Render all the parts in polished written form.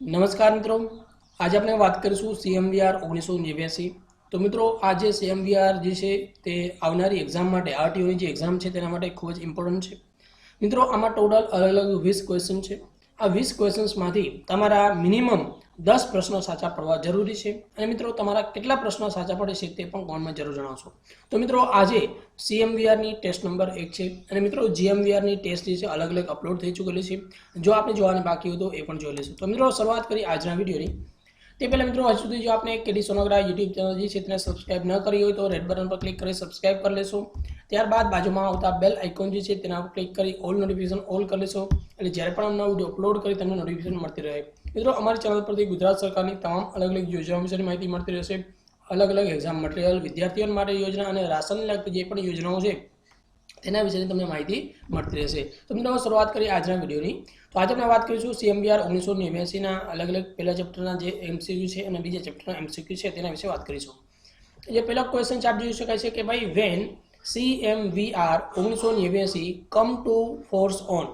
नमस्कार मित्रों, आज આપણે વાત કરીશું CMVR 1989। તો મિત્રો આજે CMVR જે છે તે આવનારી એક્ઝામ માટે આરટીઓની જે એક્ઝામ છે તેના માટે ખૂબ જ ઇમ્પોર્ટન્ટ છે। મિત્રો આમાં ટોટલ અલગ અલગ 20 ક્વેશ્ચન છે। આ 20 ક્વેશ્ચન્સમાંથી તમારા મિનિમમ 10 પ્રશ્નો સાચા પડવા જરૂરી છે અને મિત્રો તમારા કેટલા પ્રશ્નો સાચા પડે છે તે પણ કોમેન્ટમાં જરૂર જણાવશો। તો મિત્રો આજે CMVR ની ટેસ્ટ નંબર 1 છે અને મિત્રો GMVR ની ટેસ્ટ જે છે અલગ અલગ અપલોડ થઈ ચૂકેલી છે। જો આપણે જોવાની બાકી હોય તો એ પણ જોઈ લેશું। તો મિત્રો શરૂઆત કરી આજના વિડીયોની। તે પહેલા મિત્રો હજુ સુધી જો आपने केडी सोनोग्रा यूट्यूब चैनल जी છે તેને સબસ્ક્રાઇબ ન કરી હોય તો રેડ બટન પર ક્લિક કરી સબસ્ક્રાઇબ કરી લેશો। ત્યારબાદ બાજુમાં આવતા બેલ આઇકોન જે છે તેના પર ક્લિક કરી ઓલ નોટિફિકેશન ઓલ કરી લેશો એટલે જ્યારે પણ નવો વિડીયો અપલોડ કરી તમને નોટિફિકેશન મળતી રહે। મિત્રો અમારી ચેનલ પરથી ગુજરાત સરકારની તમામ અલગ અલગ યોજનાઓ વિશેની માહિતી મળતી રહેશે। અલગ અલગ એક્ઝામ મટીરીયલ, વિદ્યાર્થીઓ માટે યોજના અને રાશનને લગતી જે પણ યોજનાઓ છે તેના વિશેની તમને માહિતી મળતી રહેશે। તો મિત્રો શરૂઆત કરી આજના વિડીયોની। તો આજે આપણે વાત કરીશું CMVR 1989 ના અલગ અલગ પહેલા ચેપ્ટરના જે MCQ છે અને બીજા ચેપ્ટરના MCQ છે તેના વિશે વાત કરીશું। જે પહેલો ક્વેશ્ચન છે આપ જોઈ શકાય છે કે ભાઈ when CMVR 1989 come to force on.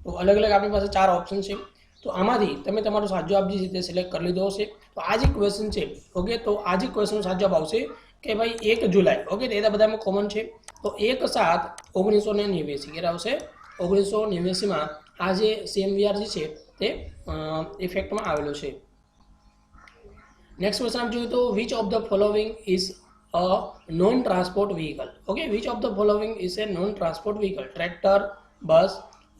તો અલગ અલગ આપણી પાસે 4 ઓપ્શન છે। તો આમાંથી તમે તમારો સાચો જવાબ જે છે તે સિલેક્ટ કરી લીધો હશે। તો આ જે ક્વેશ્ચન છે ઓકે, તો આ જે ક્વેશ્ચનનો સાચો જવાબ આવશે કે ભાઈ 1 જુલાઈ। ઓકે, તો એ બધામાં કોમન છે। તો 1/7/1989 ક્યારે આવશે? 1989 માં આ જે CMVR જે છે તે ઇફેક્ટમાં આવેલો છે। નેક્સ્ટ ક્વેશ્ચન આપ જોઈએ તો which of the following is a non transport vehicle. Okay, which of the following is A non transport vehicle? Tractor, bus,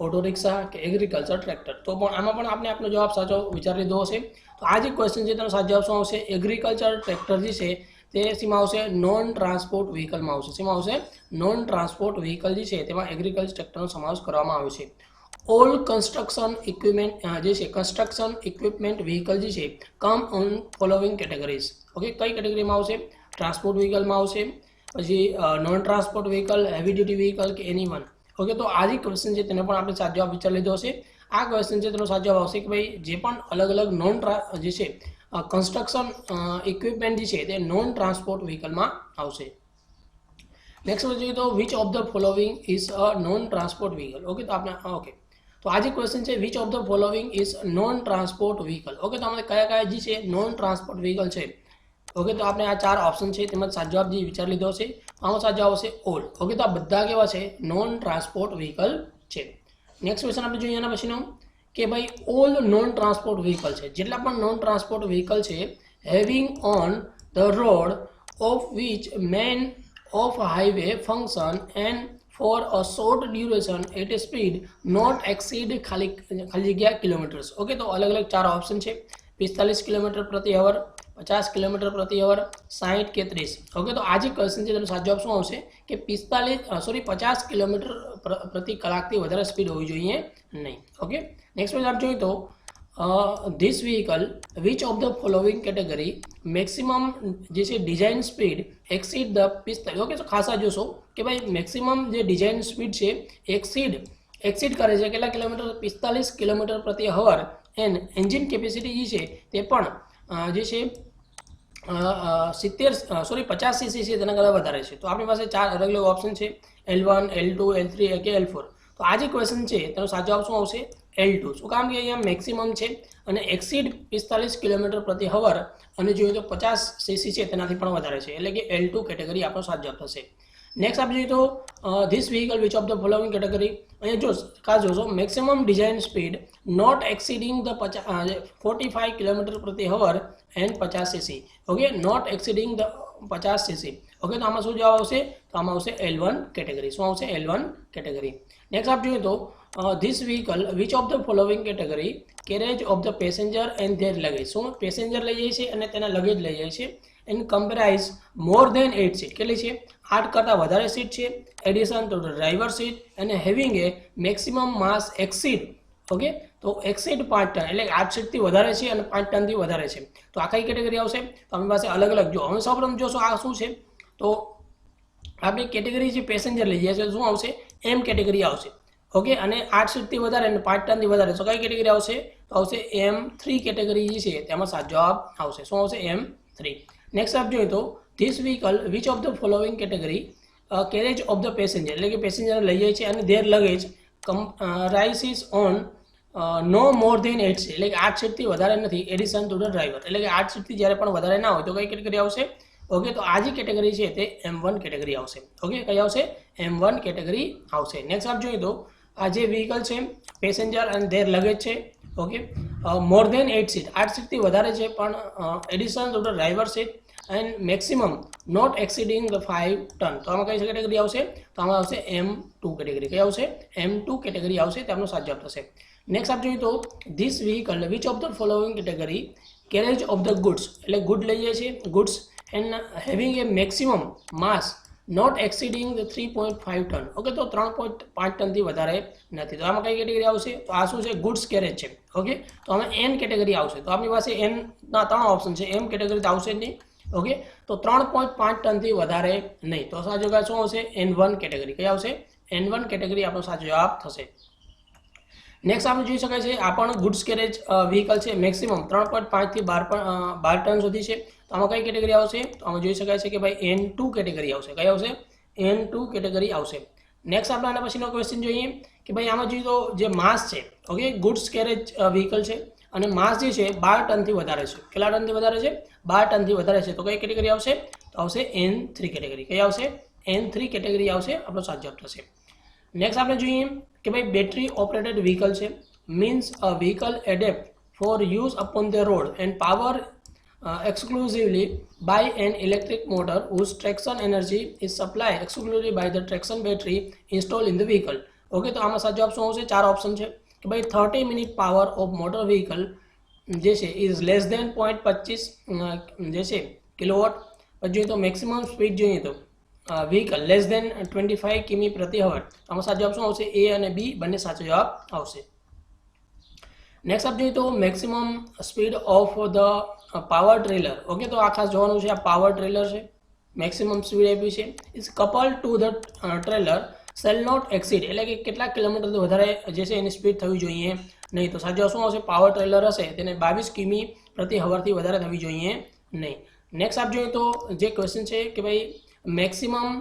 auto rickshaw કે એગ્રીકલ્ચર ટ્રેક્ટર? તો પણ આમાં પણ આપણે આપણો જવાબ સાચો વિચારી લીધો હશે। તો આ જે ક્વેશ્ચન છે તેનો સાચો જવાબ શું આવશે? એગ્રીકલ્ચર ટ્રેક્ટર જે છે તે શેમાં આવશે? નોન ટ્રાન્સપોર્ટ વ્હીકલમાં આવશે। શેમાં આવશે? નોન ટ્રાન્સપોર્ટ વ્હીકલ જે છે તેમાં એગ્રીકલ્ચર ટ્રેક્ટરનો સમાવેશ કરવામાં આવ્યો છે। ઓલ કન્સ્ટ્રક્શન ઇક્વિપમેન્ટ જે છે કન્સ્ટ્રક્શન ઇક્વિપમેન્ટ વ્હીકલ જે છે come on following categories. Okay, કઈ કેટેગરીમાં આવશે? ટ્રાન્સપોર્ટ વ્હીકલમાં આવશે, પછી non transport vehicle, heavy duty vehicle કે એની વન? ઓકે, તો આ જે ક્વેશ્ચન છે તેને પણ આપણે સાચો જવાબ વિચારી લીધો હશે। આ ક્વેશ્ચન છે તેનો સાચો જવાબ આવશે કે ભાઈ જે પણ અલગ અલગ નોન જે છે કન્સ્ટ્રક્શન ઇક્વિપમેન્ટ જે છે તે નોન ટ્રાન્સપોર્ટ વ્હીકલમાં આવશે। નેક્સ્ટ જોઈએ તો which of the following is a non transport vehicle. Okay, તો આપણે ઓકે, તો આ જે ક્વેશ્ચન છે which of the following is known transport vehicle. Okay, તો આપણે કયા કયા જે છે નોન ટ્રાન્સપોર્ટ વ્હીકલ છે? ઓકે, તો આપણે આ 4 ઓપ્શન છે તેમાં સાચો જવાબ જે વિચારી લીધો છે આમાં સાચો જવાબ આવશે ઓલ। ઓકે, તો આ બધા કેવા છે? નોન ટ્રાન્સપોર્ટ વ્હીકલ છે। નેક્સ્ટ ક્વેશ્ચન આપણે જોઈએ એના પછીનો કે ભાઈ ઓલ નોન ટ્રાન્સપોર્ટ વ્હીકલ છે, જેટલા પણ નોન ટ્રાન્સપોર્ટ વ્હીકલ છે having on the road of which man of highway function and for a short duration at a speed not exceed ખાલી જગ્યા કિલોમીટર્સ। ઓકે, તો અલગ અલગ 4 ઓપ્શન છે। 45 કિલોમીટર પ્રતિ અવર, 50 કિલોમીટર પ્રતિ અવર, 60 કે 30। ઓકે, તો આ જે ક્વેશ્ચન છે તેનો સાચો જવાબ શું આવશે કે 50 કિલોમીટર પ્રતિ કલાકથી વધારે સ્પીડ હોવી જોઈએ નહીં। ઓકે, નેક્સ્ટ ક્વેશ્ચન આપ જોઈએ તો this vehicle which of the following category maximum જે છે design speed exceed the 45। Okay, તો ખાસ જોશો કે ભાઈ મેક્સિમમ જે ડિઝાઇન સ્પીડ છે એક્સીડ કરે છે કેટલા કિલોમીટર? 45 કિલોમીટર પ્રતિ અવર એન્ડ એન્જિન કેપેસિટી જે છે તે પણ જે છે 50 સીસી છે તેના કરતાં વધારે છે। તો આપણી પાસે 4 અલગ અલગ ઓપ્શન છે L1, L2, L3 કે L4। તો આ જે ક્વેશ્ચન છે તેનો સાચો જવાબ શું આવશે? L2। શું કામ કે અહીંયા મેક્સિમમ છે અને એક્સીડ 45 કિલોમીટર પ્રતિ અવર અને જોઈએ તો 50 સીસી છે તેનાથી પણ વધારે છે એટલે કે L2 કેટેગરી આપણો સાચો જવાબ થશે। નેક્સ્ટ આપણે જોઈએ તો this vehicle which of the following category, અહીંયા જો ખાસ જોશો maximum design speed not exceeding the 45 kilometre પ્રતિ hour and 50 CC. Okay, not exceeding the 50 CC. Okay, તો આમાં શું જવાબ આવશે? તો આમાં આવશે L1 કેટેગરી। શું આવશે? L1 category. નેક્સ્ટ આપ જોઈએ તો this vehicle which of the following category carriage of the passenger and there luggage. શું પેસેન્જર લઈ જાય છે અને તેના લગેજ લઈ જાય છે એન્ડ કમ્પેરાઇઝ મોર ધેન 8 સીટ। કેટલી છે? 8 કરતાં વધારે સીટ છે addition to the driver seat અને having a maximum mass exceed. Okay, તો એક્સીડ 5 ટન એટલે 8 સીટથી વધારે છે અને 5 ટનથી વધારે છે। તો આ કઈ કેટેગરી આવશે? તો આપણી પાસે અલગ અલગ જો હવે સૌપ્રથમ જોશો આ શું છે તો આપણી કેટેગરી જે પેસેન્જર લઈ જાય છે શું આવશે? એમ કેટેગરી આવશે। ઓકે, અને 8 સીટથી વધારે અને 5 ટનથી વધારે તો કઈ કેટેગરી આવશે? તો આવશે M3 કેટેગરી જે છે તેમાં સાચો જવાબ આવશે। શું આવશે? M3। નેક્સ્ટ આપ જોઈએ તો this vehicle which of the following category carriage of the passenger એટલે કે પેસેન્જર લઈ જાય છે અને their luggage rises on no more than 8 seat, એટલે કે 8 સીટથી વધારે નથી એડિશન ટુ ધ ડ્રાઈવર, એટલે કે 8 સીટથી જ્યારે પણ વધારે ના હોય તો કઈ કેટેગરી આવશે? ઓકે, તો આ જે કેટેગરી છે તે M1 કેટેગરી આવશે. ઓકે, કઈ આવશે? M1 કેટેગરી આવશે. નેક્સ્ટ આપ જોઈએ તો આ જે વ્હીકલ છે પેસેન્જર અને ધેર લગેજ છે. ઓકે, મોર ધેન 8 સીટ, 8 સીટથી વધારે છે પણ addition to the driver seat and maximum not exceeding the 5 ton, તો આમાં કઈ કેટેગરી આવશે? તો આમાં આવશે M2 કેટેગરી. કઈ આવશે? M2 કેટેગરી આવશે, તેમનો સાચો જવાબ થશે. નેક્સ્ટ આપ જોઈએ તો this vehicle which of the following category carriage of the goods, એટલે ગુડ લઈ જાય છે goods and having a maximum mass not exceeding the 3.5 ton. Okay, તો 3.5 ટનથી વધારે નથી, તો આમાં કઈ કેટેગરી આવશે? તો આ શું છે? ગુડ્સ કેરેજ છે. ઓકે, તો આમાં N કેટેગરી આવશે, તો આપણી પાસે N ના 3 ઓપ્શન છે, M કેટેગરી તો આવશે જ નહીં. ઓકે, તો 3.5 ટનથી વધારે નહીં, તો સાચો જવાબ શું આવશે? N1 category. કઈ આવશે? N1 કેટેગરી આપણો સાચો જવાબ થશે. નેક્સ્ટ આપણે જોઈ શકાય છે આ પણ ગુડ્સ કેરેજ વ્હીકલ છે, મેક્સિમમ 3.5 થી 12 ટન સુધી છે, તો આમાં કઈ કેટેગરી આવશે? તો આમાં જોઈ શકાય છે કે ભાઈ N2 કેટેગરી આવશે. કઈ આવશે? N2 કેટેગરી આવશે. નેક્સ્ટ આપણે આના પછીનો ક્વેશ્ચન જોઈએ કે ભાઈ આમાં જોઈએ તો જે માસ છે, ઓકે, ગુડ્સ કેરેજ વ્હીકલ છે અને માસ જે છે 12 ટનથી વધારે છે. કેટલા ટનથી વધારે છે? 12 ટનથી વધારે છે, તો કઈ કેટેગરી આવશે? તો આવશે N3 કેટેગરી. કઈ આવશે? N3 કેટેગરી આવશે, આપણો સાચો જવાબ થશે. નેક્સ્ટ આપણે જોઈએ કે ભાઈ બેટરી ઓપરેટેડ વ્હીકલ છે, means a vehicle adapt for use upon the road and power exclusively by an electric motor whose traction energy is supplied exclusively by the traction battery installed in the vehicle. Okay, તો આમાં સાચો જવાબ શું આવશે? 4 option છે કે ભાઈ 30 minute power of motor vehicle જે છે ઇઝ લેસ ધેન 0.25 જે છે કિલોવોટ. પછી જોઈએ તો મેક્સિમમ સ્પીડ જોઈએ તો વ્હીકલ લેસ ધેન 25 કિમી પ્રતિ અવર. આમાં સાચો જવાબ શું આવશે? A અને B બંને સાચો જવાબ આવશે. નેક્સ્ટ આપ જોઈએ તો maximum speed of the power trailer. Okay, તો આ ખાસ જોવાનું છે, આ પાવર ટ્રેલર છે, મેક્સિમમ સ્પીડ આપી છે is couple to the trailer shall not exceed, એટલે કે કેટલા કિલોમીટરથી વધારે જે છે એની સ્પીડ થવી જોઈએ નહીં, તો સાચો શું આવશે? પાવર ટ્રેલર હશે તેને 22 કિમી પ્રતિ અવરથી વધારે થવી જોઈએ નહીં. નેક્સ્ટ આપ જોઈએ તો જે ક્વેશ્ચન છે કે ભાઈ maximum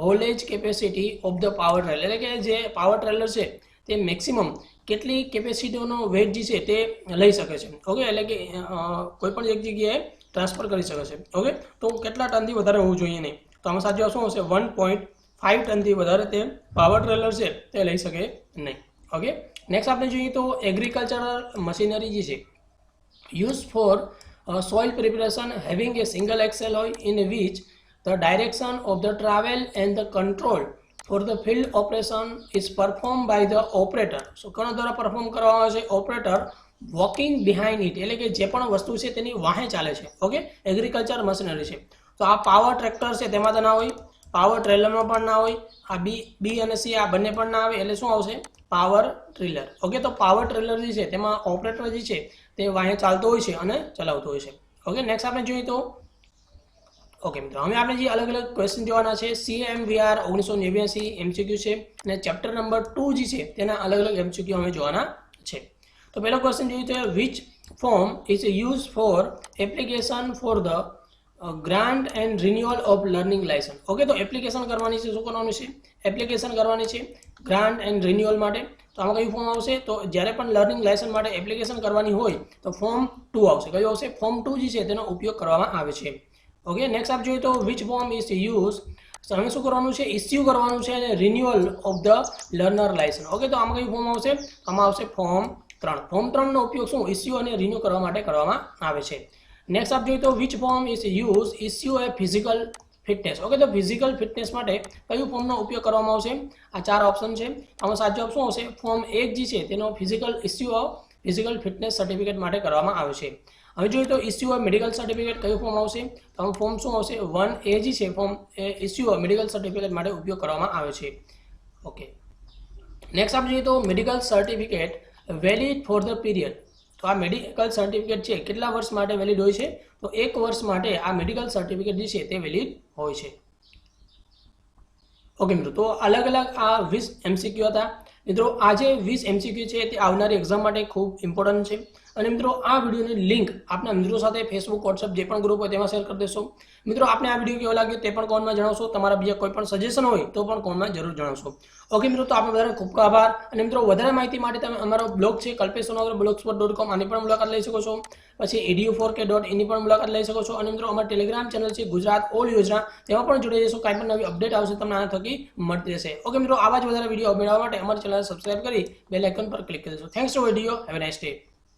haulage capacity of the power trailer, એટલે કે જે પાવર ટ્રેલર છે તે મેક્સિમમ કેટલી કેપેસિટીનો વેટ જે છે તે લઈ શકે છે. ઓકે, એટલે કે કોઈ પણ એક જગ્યાએ ટ્રાન્સફર કરી શકે છે. ઓકે, તો કેટલા ટનથી વધારે હોવું જોઈએ નહીં, તો આમાં સાચો શું હશે? 1.5 ટનથી વધારે તે પાવર ટ્રેલર છે તે લઈ શકે નહીં. ઓકે, નેક્સ્ટ આપણે જોઈએ તો એગ્રીકલ્ચરલ મશીનરી જે છે use for soil preparation having a single axle હોય in which the direction of the travel and the control for the field operation is performed by the operator. So કોના દ્વારા perform કરવામાં આવે છે? Operator walking behind it, એટલે કે જે પણ વસ્તુ છે તેની વાહે ચાલે છે. ઓકે, એગ્રીકલ્ચર મશીનરી છે, તો આ પાવર ટ્રેક્ટર છે તેમાં તો ના હોય, પાવર ટ્રેલરમાં પણ ના હોય, આ બી અને સી આ બંને પણ ના આવે, એટલે શું આવશે? Power trailer. ઓકે, તો પાવર ટ્રેલર જે છે તેમાં ઓપરેટર જે છે તે વાહે ચાલતો હોય છે અને ચલાવતો હોય છે. ઓકે, નેક્સ્ટ આપણે જોઈએ તો ઓકે મિત્રો, હવે આપણે જે અલગ અલગ ક્વેશ્ચન જોવાના છે CMVR 1989 MCQ છે અને ચેપ્ટર નંબર 2 જે છે તેના અલગ અલગ MCQ અમે જોવાના છે. તો પહેલો ક્વેશ્ચન જોઈએ તો which form is use for application for the grant and renewal of learning licence. Okay, તો એપ્લિકેશન કરવાની છે, શું કરવાનું છે? એપ્લિકેશન કરવાની છે ગ્રાન્ટ એન્ડ રિન્યુઅલ માટે, તો આમાં કયું ફોર્મ આવશે? તો જ્યારે પણ લર્નિંગ લાયસન્સ માટે એપ્લિકેશન કરવાની હોય તો ફોર્મ 2 આવશે. કયું આવશે? ફોર્મ 2 જે છે તેનો ઉપયોગ કરવામાં આવે છે. ઓકે, નેક્સ્ટ આપ જોઈએ તો વિચ ફોર્મ ઇઝ યુઝ, હવે શું કરવાનું છે? ઇસ્યુ કરવાનું છે અને renewal of the learner licence. Okay, તો આમાં કયું ફોર્મ આવશે? આમાં આવશે ફોર્મ 3. ફોર્મ 3 નો ઉપયોગ શું? ઇસ્યુ અને રિન્યુ કરવા માટે કરવામાં આવે છે. નેક્સ્ટ આપ જોઈએ તો which form is use issue A physical fitness. Okay, તો ફિઝિકલ ફિટનેસ માટે કયું ફોર્મનો ઉપયોગ કરવામાં આવશે? આ 4 ઓપ્શન છે, આમાં સાચો જવાબ શું આવશે? ફોર્મ 1 જે છે તેનો physical issue of physical fitness certificate માટે કરવામાં આવે છે. હવે જોઈએ તો ઇસ્યુ ઓફ મેડિકલ સર્ટિફિકેટ કયું ફોર્મ આવશે? તો આમાં ફોર્મ શું આવશે? 1A જે છે form issue of medical certificate માટે ઉપયોગ કરવામાં આવે છે. ઓકે, નેક્સ્ટ આપણે જોઈએ તો medical certificate valid for the period. તો આ મેડિકલ સર્ટિફિકેટ છે કેટલા વર્ષ માટે વેલિડ હોય છે? તો 1 વર્ષ માટે આ મેડિકલ સર્ટિફિકેટ જે છે તે વેલિડ હોય છે. ઓકે મિત્રો, તો અલગ અલગ આ 20 MCQ હતા. મિત્રો આ જે 20 MCQ છે તે આવનારી એક્ઝામ માટે ખૂબ ઇમ્પોર્ટન્ટ છે. અને મિત્રો આ વિડીયોની લિંક આપના મિત્રો સાથે ફેસબુક વોટ્સએપ જે પણ ગ્રુપ હોય તેમાં શેર કરી દેશો. મિત્રો આપને આ વિડીયો કેવો લાગ્યો તે પણ કોમેન્ટમાં જણાવશો. તમારા બીજા કોઈ પણ સજેશન હોય તો પણ કોમેન્ટમાં જરૂર જણાવશો. ઓકે મિત્રો, તો આપણે બધાને ખૂબ ખૂબ આભાર. અને મિત્રો વધારે માહિતી માટે તમે અમારો બ્લોગ છે kalpeshsonagar.blogspot.com આની પણ મુલાકાત લઈ શકો છો. પછી edu4k.in ની પણ મુલાકાત લઈ શકો છો. અને મિત્રો અમારી ટેલિગ્રામ ચેનલ છે ગુજરાત ઓલ યોજના, તેમાં પણ જોડાઈ જશો. કાંઈ પણ નવી અપડેટ આવશે તમને આના થકી મળતી રહેશે. ઓકે મિત્રો, આવા જ વધારે વિડીયો મેળવવા માટે અમારી ચેનલ સબસ્ક્રાઇબ કરી બેલ આઇકન પર ક્લિક કરી દેશો. Thanks for video. Have a nice day.